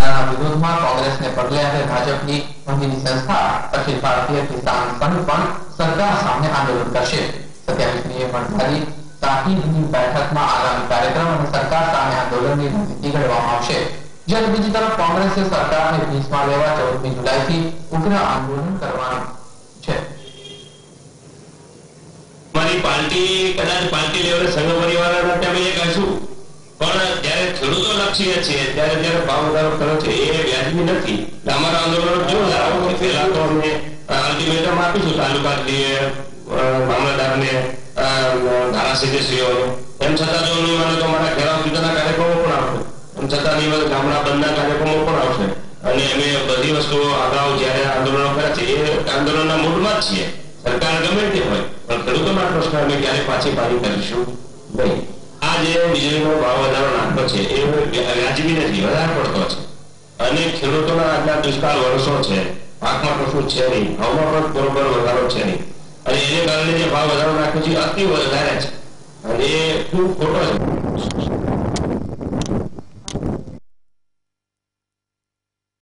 વધારાના વિરોધમાં કોંગ્રેસને પગલે હવે ભાજપની ભંગીની સંસ્થા અખિલ ભારતીય કિસાન સંઘ પણ સરકાર સામે આંદોલન કરશે। 27મીએ મળનારી તાકીદની બેઠકમાં આગામી કાર્યક્રમ અને સરકાર સામે આંદોલનની રણનીતિ ઘડવામાં આવશે। જ્યારે બીજી તરફ કોંગ્રેસે સરકારને ભીંસમાં લેવા 14મી જુલાઈથી ઉગ્ર આંદોલન કરવાનું છે। મારી પાર્ટી કદાચ પાર્ટી લેવલે સંઘ પરિવારના અમે એ કહીશું, પણ જ્યારે ખેડૂતો લક્ષીએ છીએ ત્યારે જ્યારે ભાવ વધારો કર્યો છે એ વ્યાજબી નથી। અમારા આંદોલનો જોરદાર આવશે। પહેલા તો અમે અલ્ટિમેટમ આપીશું તાલુકાથી મામલતદારને, ધારાસભ્યશ્રીઓને, એમ છતાં જો નહીં માને તો અમારા ઘેરાવ સુધીના કાર્યક્રમો પણ આવશે, એમ છતાં નહીં ગામડા બંધના કાર્યક્રમો પણ આવશે। અને અમે બધી વસ્તુઓ અગાઉ જ્યારે આંદોલનો કર્યા છે એ આંદોલનના મૂડમાં જ છીએ। સરકાર ગમે તે હોય પણ ખેડૂતોના પ્રશ્ન અમે ક્યારે પાછી પાડી કરીશું નહીં। આ જે વીજળીનો ભાવ વધારો નાખ્યો છે એ વ્યાજબી નથી, વધારે પડતો છે। અને ખેડૂતોના આજના દુષ્કાળ વર્ષો છે, પાકમાં કશું છે નહીં, ભાવમાં પણ બરોબર વધારો છે નહીં, અને એને કારણે જે ભાવ વધારો નાખ્યો છે અતિ વધારે છે, અને એ ખૂબ ખોટો છે।